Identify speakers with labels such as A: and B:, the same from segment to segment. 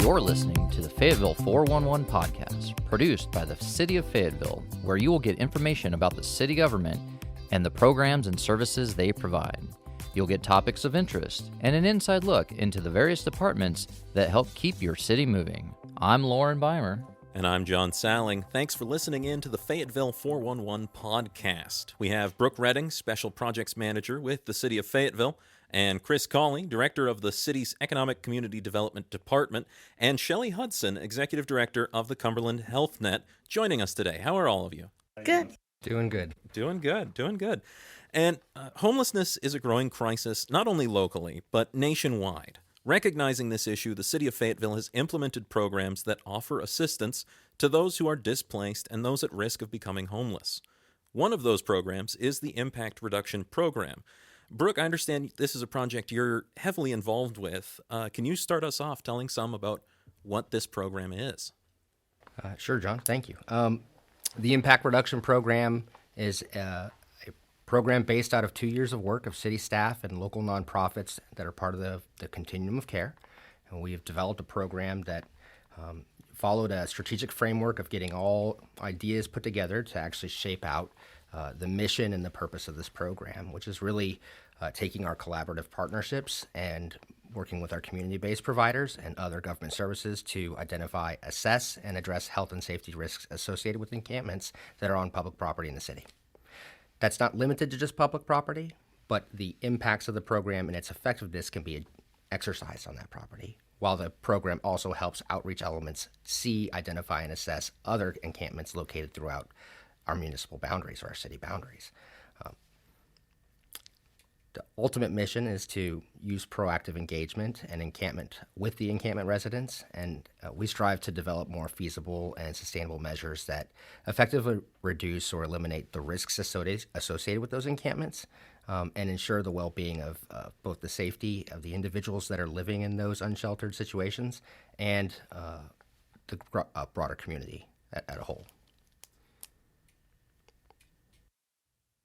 A: You're listening to the Fayetteville 411 podcast, produced by the City of Fayetteville, where you will get information about the city government and the programs and services they provide. You'll get topics of interest and an inside look into the various departments that help keep your city moving. I'm Lauren Beimer.
B: And I'm John Salling. Thanks for listening in to the Fayetteville 411 podcast. We have Brooke Redding, Special Projects Manager with the City of Fayetteville, and Chris Cawley, Director of the city's Economic Community Development Department, and Shelley Hudson, Executive Director of the Cumberland Health Net, joining us today. How are all of you?
C: Good.
D: Doing good.
B: Doing good. And homelessness is a growing crisis, not only locally, but nationwide. Recognizing this issue, the City of Fayetteville has implemented programs that offer assistance to those who are displaced and those at risk of becoming homeless. One of those programs is the Impact Reduction Program. Brooke, I understand this is a project you're heavily involved with. Can you start us off telling some about what this program is?
D: Sure, John. Thank you. The Impact Reduction Program is a program based out of 2 years of work of city staff and local nonprofits that are part of the continuum of care. And we've developed a program that followed a strategic framework of getting all ideas put together to actually shape out the mission and the purpose of this program, which is really taking our collaborative partnerships and working with our community-based providers and other government services to identify, assess, and address health and safety risks associated with encampments that are on public property in the city. That's not limited to just public property, but the impacts of the program and its effectiveness can be exercised on that property, while the program also helps outreach elements see, identify, and assess other encampments located throughout our municipal boundaries or our city boundaries. The ultimate mission is to use proactive engagement and encampment with the encampment residents, and we strive to develop more feasible and sustainable measures that effectively reduce or eliminate the risks associated with those encampments and ensure the well-being of both the safety of the individuals that are living in those unsheltered situations and the broader community at a whole.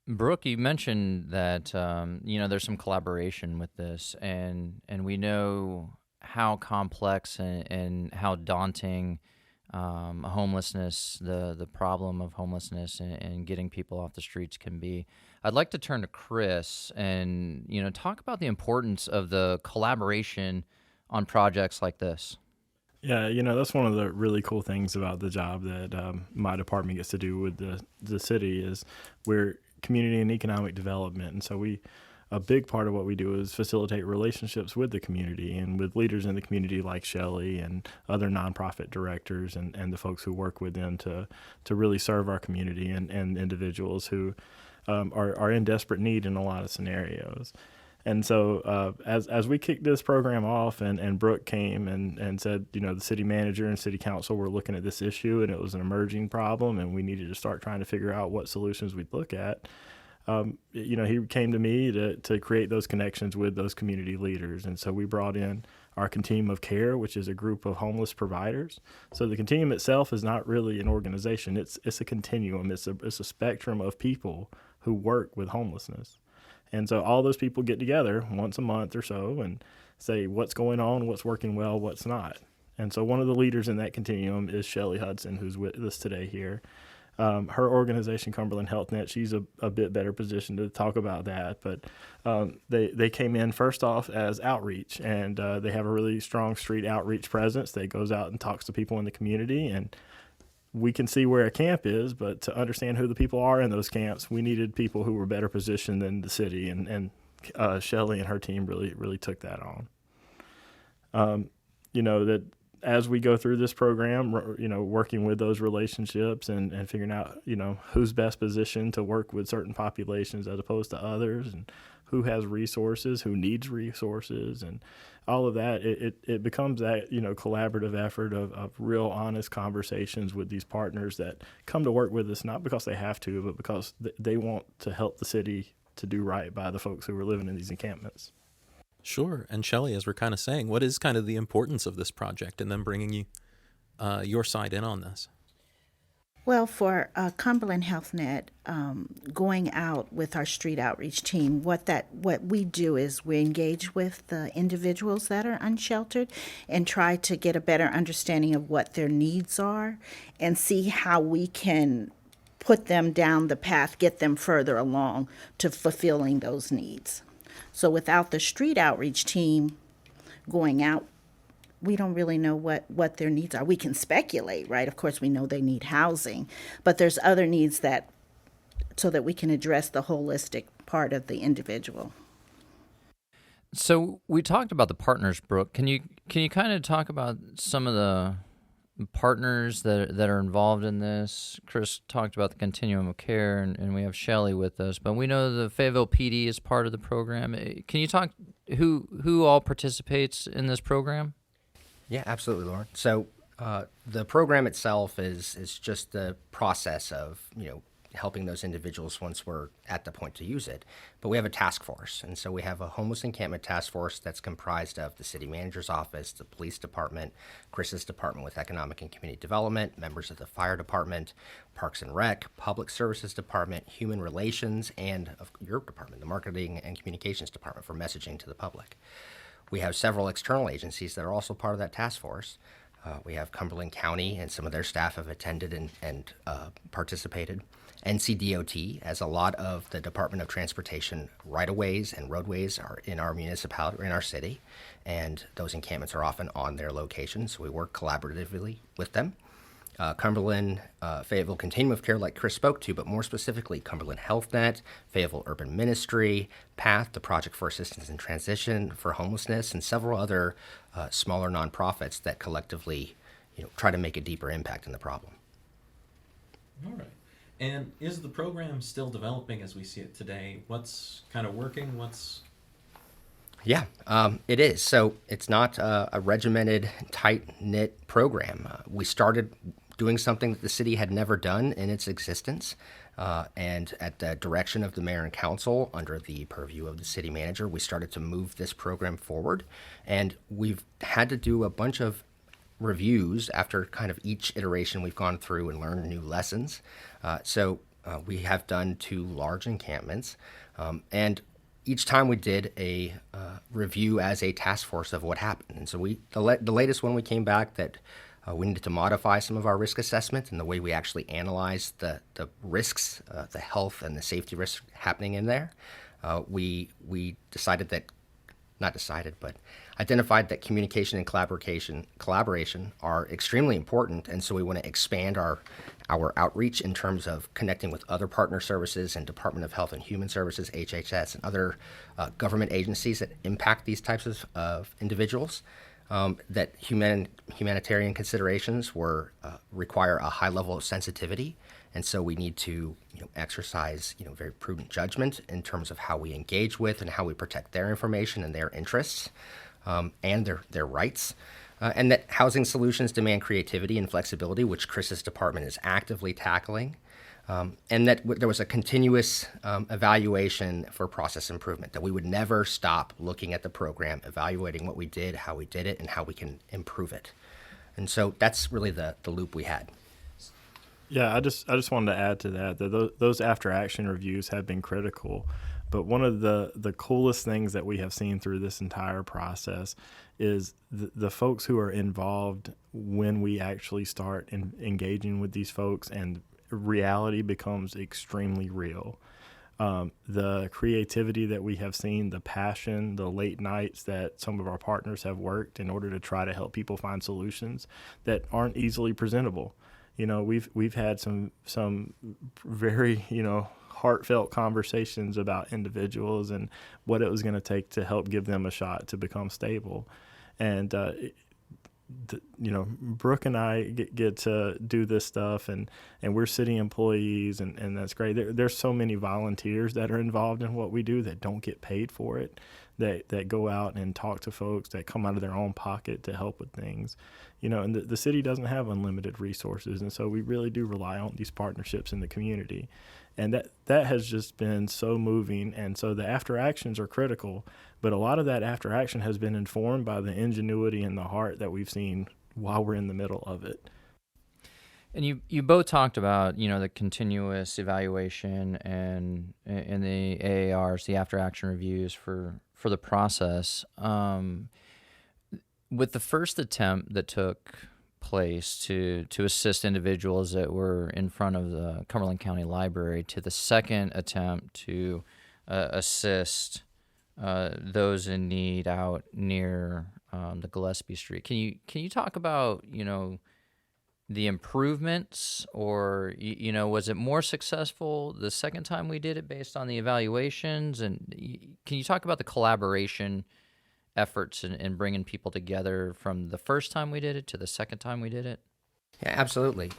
A: Brooke, you mentioned that there's some collaboration with this, and we know how complex and how daunting homelessness, the problem of homelessness and getting people off the streets can be. I'd like to turn to Chris and talk about the importance of the collaboration on projects like this.
C: Yeah, that's one of the really cool things about the job that my department gets to do with the city is we're community and economic development. And so a big part of what we do is facilitate relationships with the community and with leaders in the community like Shelley and other nonprofit directors and the folks who work with them to really serve our community and individuals who are in desperate need in a lot of scenarios. And so as we kicked this program off and Brooke came and said, the city manager and city council were looking at this issue and it was an emerging problem and we needed to start trying to figure out what solutions we'd look at, he came to me to create those connections with those community leaders. And so we brought in our Continuum of Care, which is a group of homeless providers. So the continuum itself is not really an organization. It's a continuum. It's a spectrum of people who work with homelessness. And so all those people get together once a month or so and say what's going on, what's working well, what's not. And so one of the leaders in that continuum is Shelley Hudson, who's with us today here. Her organization, Cumberland Health Net, she's a bit better positioned to talk about that. But they came in first off as outreach, and they have a really strong street outreach presence that goes out and talks to people in the community. And we can see where a camp is, but to understand who the people are in those camps, we needed people who were better positioned than the city, and Shelley and her team really took that on. That as we go through this program, working with those relationships and figuring out, who's best positioned to work with certain populations as opposed to others, and who has resources, who needs resources, and all of that, it becomes that, collaborative effort of real honest conversations with these partners that come to work with us, not because they have to, but because they want to help the city to do right by the folks who are living in these encampments.
B: Sure. And Shelley, as we're kind of saying, what is kind of the importance of this project and then bringing you your side in on this?
E: Well, for Cumberland Health Net, going out with our street outreach team, what we do is we engage with the individuals that are unsheltered and try to get a better understanding of what their needs are and see how we can put them down the path, get them further along to fulfilling those needs. So without the street outreach team going out, we don't really know what their needs are. We can speculate, right? Of course, we know they need housing, but there's other needs that, so that we can address the holistic part of the individual.
A: So we talked about the partners, Brooke. Can you kind of talk about some of the partners that are involved in this? Chris talked about the continuum of care, and we have Shelley with us, but we know the Fayetteville PD is part of the program. Can you talk who all participates in this program?
D: Yeah, absolutely, Lauren. So the program itself is just the process of, helping those individuals once we're at the point to use it. But we have a task force. And so we have a homeless encampment task force that's comprised of the city manager's office, the police department, Chris's department with economic and community development, members of the fire department, Parks and Rec, public services department, human relations, and of your department, the marketing and communications department for messaging to the public. We have several external agencies that are also part of that task force. We have Cumberland County, and some of their staff have attended and participated. NCDOT, as a lot of the Department of Transportation right-of-ways and roadways are in our municipality or in our city, and those encampments are often on their locations, so we work collaboratively with them. Cumberland, Fayetteville Continuum of Care, like Chris spoke to, but more specifically, Cumberland Health Net, Fayetteville Urban Ministry, PATH, the Project for Assistance in Transition for Homelessness, and several other smaller nonprofits that collectively, try to make a deeper impact in the problem.
B: All right. And is the program still developing as we see it today? What's kind of working?
D: Yeah, it is. So it's not a regimented, tight-knit program. We started doing something that the city had never done in its existence. And at the direction of the mayor and council, under the purview of the city manager, we started to move this program forward. And we've had to do a bunch of reviews after kind of each iteration we've gone through and learned new lessons. So we have done 2 large encampments. And each time we did a review as a task force of what happened. And so the latest one, we came back that we needed to modify some of our risk assessment and the way we actually analyze the risks, the health and the safety risks happening in there. We decided that, not decided, but identified that communication and collaboration are extremely important, and so we want to expand our outreach in terms of connecting with other partner services and Department of Health and Human Services, HHS, and other government agencies that impact these types of individuals. That humanitarian considerations require a high level of sensitivity, and so we need to exercise very prudent judgment in terms of how we engage with and how we protect their information and their interests and their rights. And that housing solutions demand creativity and flexibility, which Chris's department is actively tackling. And that there was a continuous evaluation for process improvement, that we would never stop looking at the program, evaluating what we did, how we did it, and how we can improve it. And so that's really the loop we had.
C: Yeah, I just wanted to add to that those after action reviews have been critical. But one of the coolest things that we have seen through this entire process is the folks who are involved when we actually start engaging with these folks, and reality becomes extremely real. The creativity that we have seen, the passion, the late nights that some of our partners have worked in order to try to help people find solutions that aren't easily presentable. We've had some very, heartfelt conversations about individuals and what it was going to take to help give them a shot to become stable. And, Brooke and I get to do this stuff, and we're city employees, and that's great. There's so many volunteers that are involved in what we do that don't get paid for it, that go out and talk to folks, that come out of their own pocket to help with things. And the city doesn't have unlimited resources, and so we really do rely on these partnerships in the community. And that has just been so moving. And so the after actions are critical, but a lot of that after action has been informed by the ingenuity and the heart that we've seen while we're in the middle of it.
A: And you both talked about, the continuous evaluation and the AARs, the after action reviews for the process. With the first attempt that took place to assist individuals that were in front of the Cumberland County Library, to the second attempt to assist those in need out near the Gillespie Street, can you talk about the improvements, or was it more successful the second time we did it based on the evaluations? And can you talk about the collaboration efforts in bringing people together from the first time we did it to the second time we did it?
D: Yeah, absolutely.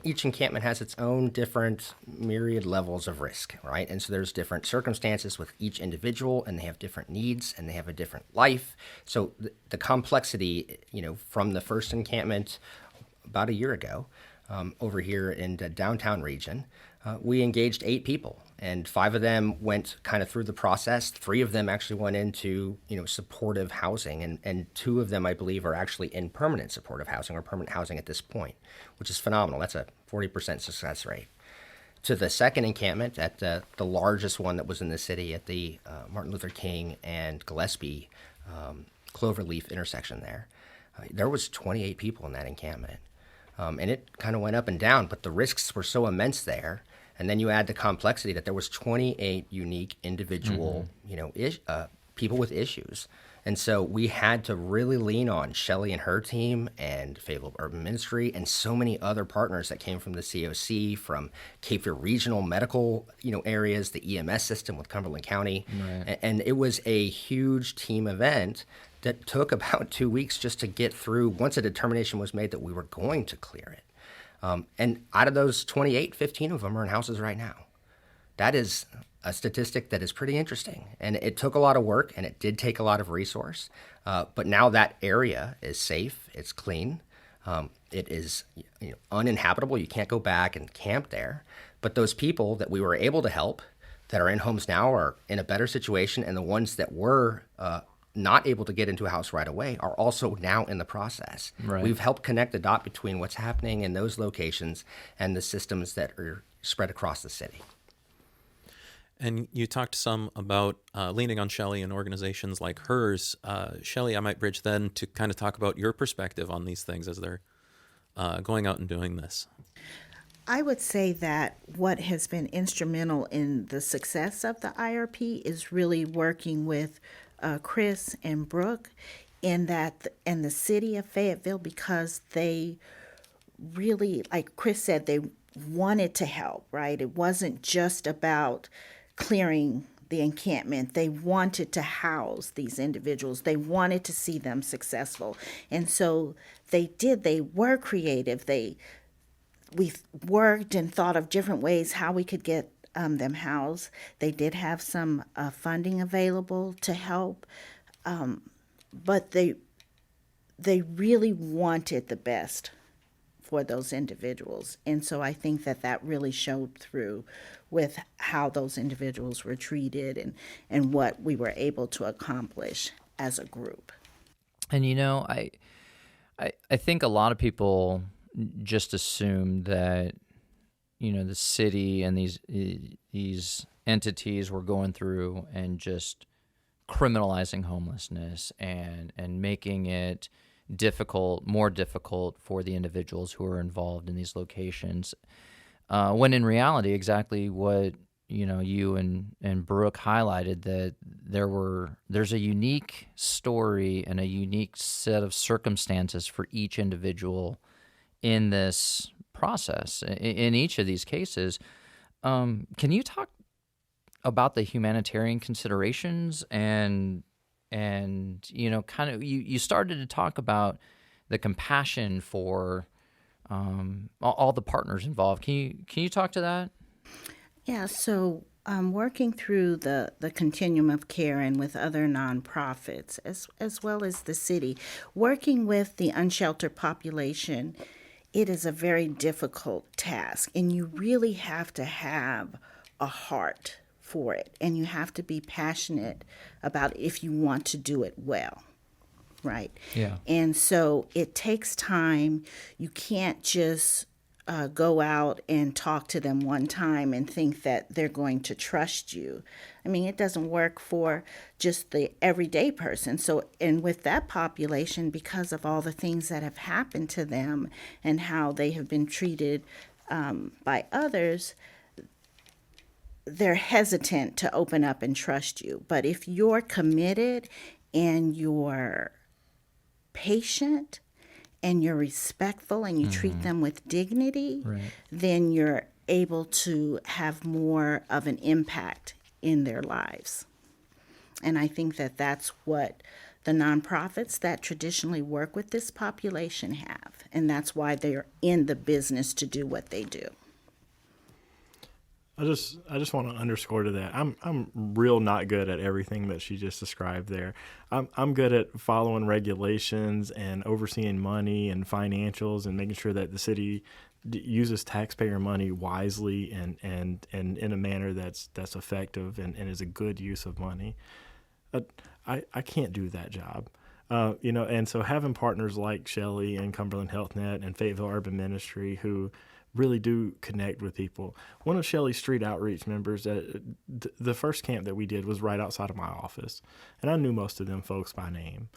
D: Each encampment has its own different myriad levels of risk, right? And so there's different circumstances with each individual, and they have different needs, and they have a different life. So the complexity, from the first encampment about a year ago, over here in the downtown region, we engaged 8 people, and 5 of them went kind of through the process. 3 of them actually went into, supportive housing, and 2 of them, I believe, are actually in permanent supportive housing or permanent housing at this point, which is phenomenal. That's a 40% success rate. To the second encampment, at the largest one that was in the city, at the Martin Luther King and Gillespie Cloverleaf intersection there was 28 people in that encampment. And it kind of went up and down, but the risks were so immense there. And then you add the complexity that there was 28 unique individual, people with issues. And so we had to really lean on Shelley and her team and Fayetteville Urban Ministry and so many other partners that came from the COC, from Cape Fear Regional Medical, areas, the EMS system with Cumberland County. Right. And it was a huge team event that took about 2 weeks just to get through once a determination was made that we were going to clear it. And out of those 28, 15 of them are in houses right now. That is a statistic that is pretty interesting. And it took a lot of work, and it did take a lot of resource. But now that area is safe, it's clean, it is uninhabitable. You can't go back and camp there. But those people that we were able to help that are in homes now are in a better situation, and the ones that were not able to get into a house right away are also now in the process. Right. We've helped connect the dot between what's happening in those locations and the systems that are spread across the city.
B: And you talked some about leaning on Shelley and organizations like hers. Shelley, I might bridge then to kind of talk about your perspective on these things as they're going out and doing this.
E: I would say that what has been instrumental in the success of the IRP is really working with Chris and Brooke in the city of Fayetteville, because they really, like Chris said, they wanted to help, right? It wasn't just about clearing the encampment. They wanted to house these individuals. They wanted to see them successful. And so they were creative. We worked and thought of different ways how we could get them housed. They did have some funding available to help, but they really wanted the best for those individuals. And so I think that really showed through with how those individuals were treated and what we were able to accomplish as a group.
A: And I think a lot of people just assume that the city and these entities were going through and just criminalizing homelessness and making it more difficult for the individuals who are involved in these locations. When in reality, exactly what you and Brooke highlighted, that there's a unique story and a unique set of circumstances for each individual in this process, in each of these cases. Can you talk about the humanitarian considerations and kind of you started to talk about the compassion for all the partners involved. Can you talk to that?
E: Yeah, so working through the continuum of care and with other nonprofits as well as the city, working with the unsheltered population, it is a very difficult task, and you really have to have a heart for it, and you have to be passionate about it if you want to do it well, right?
A: Yeah.
E: And so it takes time. You can't just go out and talk to them one time and think that they're going to trust you. I mean, it doesn't work for just the everyday person. So, and with that population, because of all the things that have happened to them and how they have been treated by others, they're hesitant to open up and trust you. But if you're committed and you're patient and you're respectful and you treat them with dignity, then you're able to have more of an impact in their lives. And I think that that's what the nonprofits that traditionally work with this population have. And that's why they're in the business to do what they do.
C: I just want to underscore to that. I'm real not good at everything that she just described there. I'm good at following regulations and overseeing money and financials and making sure that the city uses taxpayer money wisely and in a manner that's effective and is a good use of money. I can't do that job. And so having partners like Shelley and Cumberland Health Net and Fayetteville Urban Ministry who really do connect with people. One of Shelley's street outreach members, the first camp that we did was right outside of my office, and I knew most of them folks by name.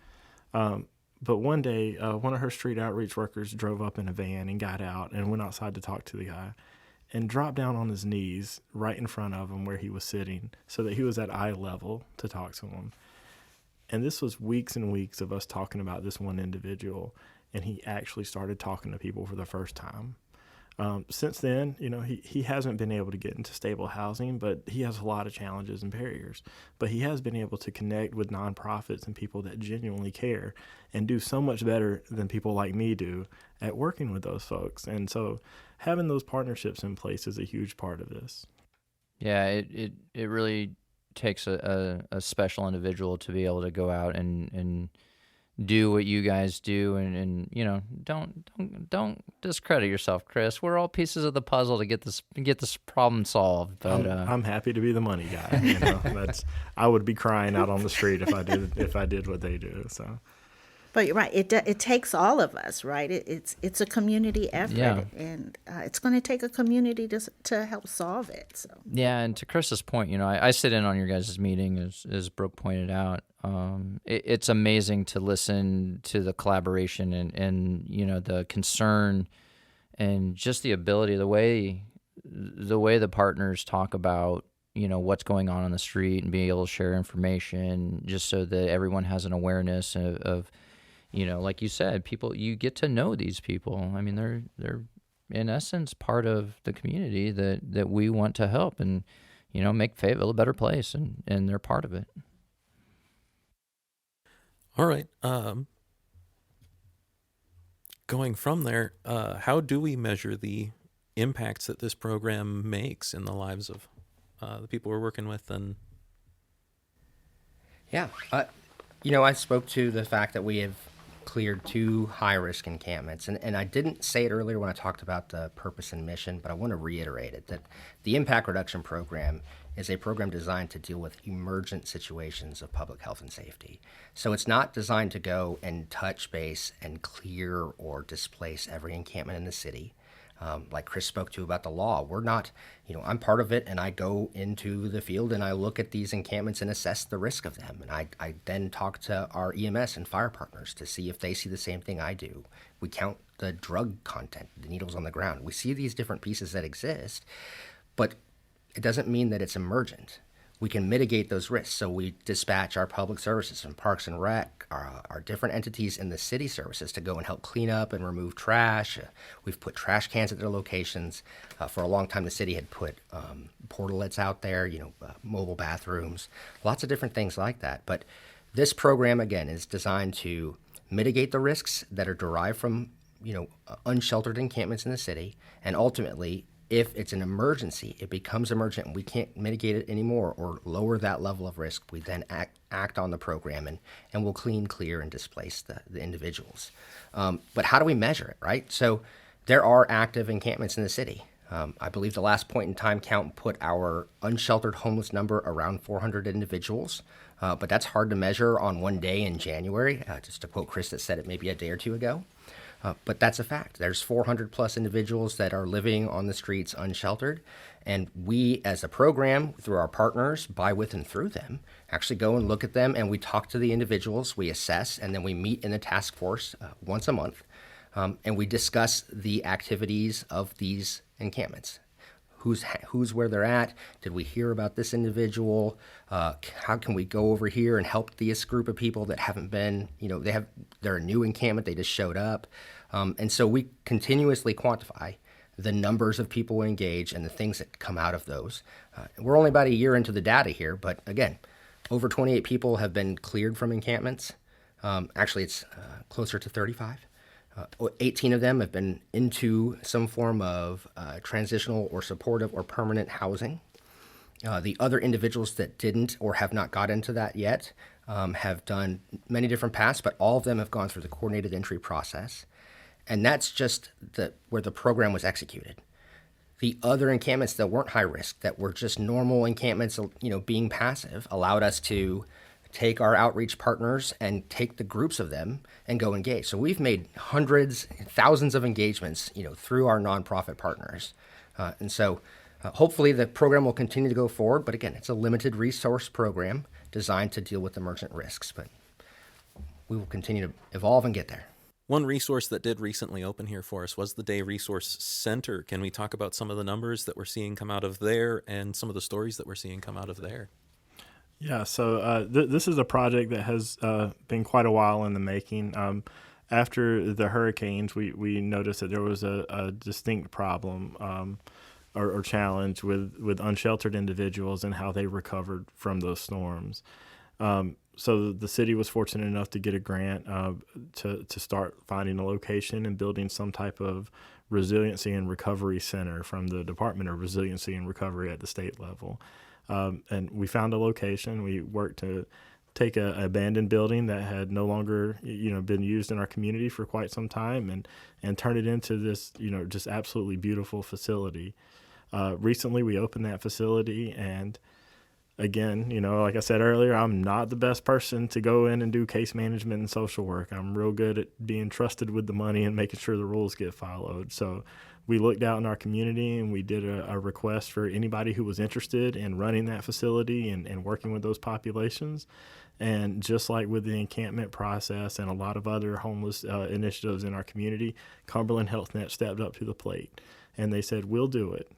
C: But one day, one of her street outreach workers drove up in a van and got out and went outside to talk to the guy and dropped down on his knees right in front of him where he was sitting so that he was at eye level to talk to him. And this was weeks and weeks of us talking about this one individual, and he actually started talking to people for the first time. Since then, he hasn't been able to get into stable housing, but he has a lot of challenges and barriers. But he has been able to connect with nonprofits and people that genuinely care and do so much better than people like me do at working with those folks. And so having those partnerships in place is a huge part of this.
A: Yeah, it really takes a special individual to be able to go out and do what you guys do, and don't discredit yourself, Chris. We're all pieces of the puzzle to get this problem solved. But
C: I'm happy to be the money guy. I would be crying out on the street if I did what they do. So,
E: but you're right. It takes all of us, right? It's a community effort, and it's going to take a community to help solve it. So
A: yeah, and to Chris's point, I sit in on your guys' meeting, as Brooke pointed out. It's amazing to listen to the collaboration and the concern and just the ability, the way the partners talk about what's going on the street and being able to share information just so that everyone has an awareness of like you said, people, you get to know these people. I mean, they're in essence part of the community that we want to help and make Fayetteville a better place, and they're part of it.
B: All right. Going from there, how do we measure the impacts that this program makes in the lives of the people we're working with? And
D: I spoke to the fact that we have cleared 2 high-risk encampments, and I didn't say it earlier when I talked about the purpose and mission, but I want to reiterate it, that the Impact Reduction Program is a program designed to deal with emergent situations of public health and safety. So it's not designed to go and touch base and clear or displace every encampment in the city. Like Chris spoke to about the law, we're not, I'm part of it, and I go into the field and I look at these encampments and assess the risk of them. And I then talk to our EMS and fire partners to see if they see the same thing I do. We count the drug content, the needles on the ground. We see these different pieces that exist, but it doesn't mean that it's emergent. We can mitigate those risks. So we dispatch our public services from Parks and Rec, our different entities in the city services to go and help clean up and remove trash. We've put trash cans at their locations. For a long time, the city had put portalets out there, mobile bathrooms, lots of different things like that. But this program, again, is designed to mitigate the risks that are derived from, unsheltered encampments in the city, and ultimately, if it's an emergency, it becomes emergent and we can't mitigate it anymore or lower that level of risk, we then act on the program and we'll clear and displace the individuals. But how do we measure it, right? So there are active encampments in the city. I believe the last point in time count put our unsheltered homeless number around 400 individuals, but that's hard to measure on one day in January, just to quote Chris that said it maybe a day or two ago. But that's a fact. There's 400 plus individuals that are living on the streets unsheltered. And we, as a program, through our partners, by, with, and through them, actually go and look at them, and we talk to the individuals, we assess, and then we meet in the task force once a month, and we discuss the activities of these encampments. Who's where they're at? Did we hear about this individual? How can we go over here and help this group of people that haven't been, they're a new encampment, they just showed up. And so we continuously quantify the numbers of people we engage and the things that come out of those. We're only about a year into the data here, but again, over 28 people have been cleared from encampments. Actually, it's closer to 35. 18 of them have been into some form of transitional or supportive or permanent housing. The other individuals that didn't or have not got into that yet have done many different paths, but all of them have gone through the coordinated entry process. And that's just where the program was executed. The other encampments that weren't high risk, that were just normal encampments, being passive, allowed us to take our outreach partners and take the groups of them and go engage. So we've made hundreds, thousands of engagements, through our nonprofit partners. And so hopefully the program will continue to go forward. But again, it's a limited resource program designed to deal with emergent risks. But we will continue to evolve and get there.
B: One resource that did recently open here for us was the Day Resource Center. Can we talk about some of the numbers that we're seeing come out of there and some of the stories that we're seeing come out of there?
C: Yeah, so this is a project that has been quite a while in the making. After the hurricanes, we noticed that there was a distinct problem or challenge with unsheltered individuals and how they recovered from those storms. So the city was fortunate enough to get a grant to start finding a location and building some type of resiliency and recovery center from the Department of Resiliency and Recovery at the state level. And we found a location. We worked to take an abandoned building that had no longer, been used in our community for quite some time and turn it into this, just absolutely beautiful facility. Recently, we opened that facility, and again, like I said earlier, I'm not the best person to go in and do case management and social work. I'm real good at being trusted with the money and making sure the rules get followed. So we looked out in our community and we did a request for anybody who was interested in running that facility and working with those populations. And just like with the encampment process and a lot of other homeless initiatives in our community, Cumberland Health Net stepped up to the plate and they said, we'll do it.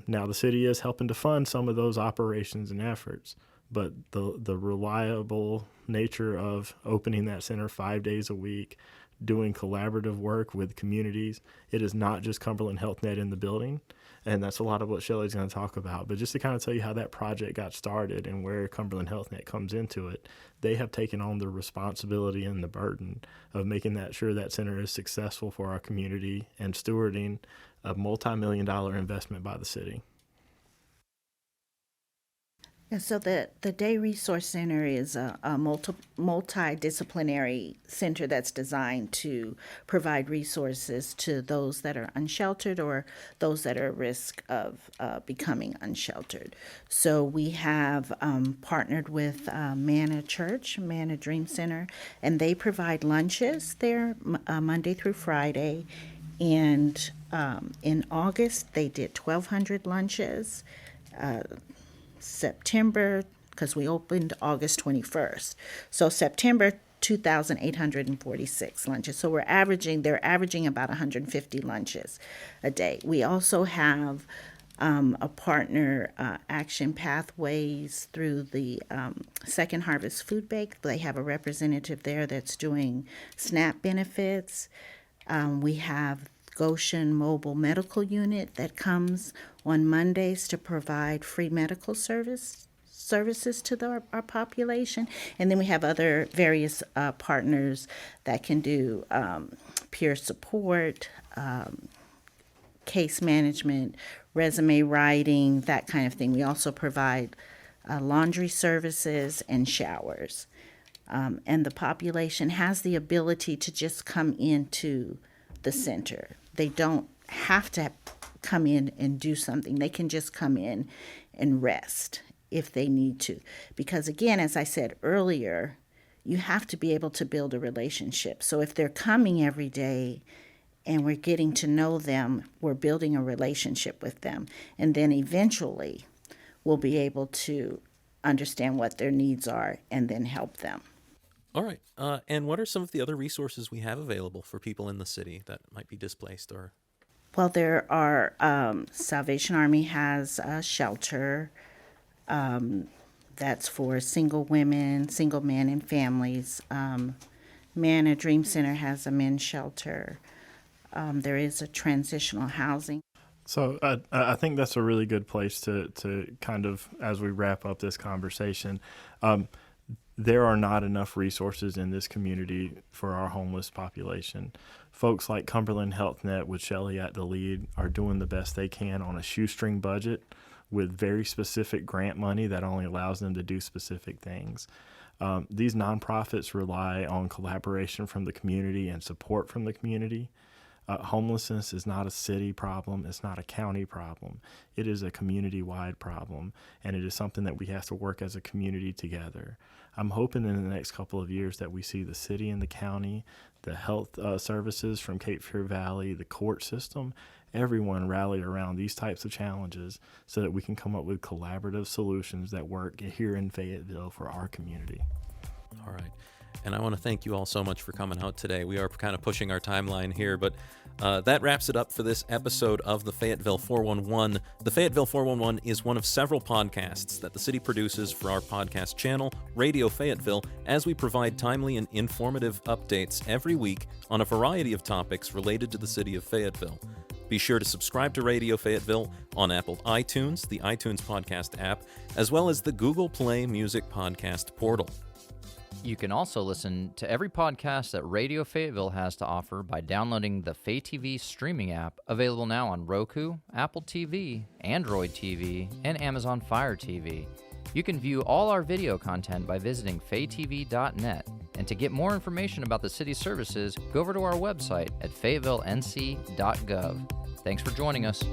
C: Now the city is helping to fund some of those operations and efforts, but the reliable nature of opening that center 5 days a week, doing collaborative work with communities. It is not just Cumberland Health Net in the building, and that's a lot of what Shelley's going to talk about. But just to kind of tell you how that project got started and where Cumberland Health Net comes into it, they have taken on the responsibility and the burden of making sure that center is successful for our community and stewarding a multi-million-dollar investment by the city.
E: And so the Day Resource Center is a multidisciplinary center that's designed to provide resources to those that are unsheltered or those that are at risk of becoming unsheltered. So we have partnered with Manna Church, Manna Dream Center, and they provide lunches there Monday through Friday. And in August, they did 1,200 lunches. September, because we opened August 21st. So September, 2,846 lunches. So they're averaging about 150 lunches a day. We also have a partner, Action Pathways, through the Second Harvest Food Bank. They have a representative there that's doing SNAP benefits. We have Goshen Mobile Medical Unit that comes on Mondays to provide free medical services to our population. And then we have other various partners that can do peer support, case management, resume writing, that kind of thing. We also provide laundry services and showers. And the population has the ability to just come into the center. They don't have to come in and do something. They can just come in and rest if they need to. Because again, as I said earlier, you have to be able to build a relationship. So if they're coming every day and we're getting to know them, we're building a relationship with them. And then eventually we'll be able to understand what their needs are and then help them.
B: All right. And what are some of the other resources we have available for people in the city that might be displaced or?
E: Well, there are, Salvation Army has a shelter that's for single women, single men, and families. Man at Dream Center has a men's shelter. There is a transitional housing.
C: So I think that's a really good place to kind of, as we wrap up this conversation, there are not enough resources in this community for our homeless population. Folks like Cumberland Health Net, with Shelley at the lead, are doing the best they can on a shoestring budget with very specific grant money that only allows them to do specific things. These nonprofits rely on collaboration from the community and support from the community. Homelessness is not a city problem. It's not a county problem. It is a community-wide problem, and it is something that we have to work as a community together. I'm hoping in the next couple of years that we see the city and the county, the health services from Cape Fear Valley, the court system, everyone rally around these types of challenges so that we can come up with collaborative solutions that work here in Fayetteville for our community.
B: All right. And I want to thank you all so much for coming out today. We are kind of pushing our timeline here, but that wraps it up for this episode of the Fayetteville 411. The Fayetteville 411 is one of several podcasts that the city produces for our podcast channel, Radio Fayetteville, as we provide timely and informative updates every week on a variety of topics related to the city of Fayetteville. Be sure to subscribe to Radio Fayetteville on Apple iTunes, the iTunes podcast app, as well as the Google Play Music podcast portal.
A: You can also listen to every podcast that Radio Fayetteville has to offer by downloading the Fay TV streaming app, available now on Roku, Apple TV, Android TV, and Amazon Fire TV. You can view all our video content by visiting faytv.net. And to get more information about the city's services, go over to our website at fayettevillenc.gov. Thanks for joining us.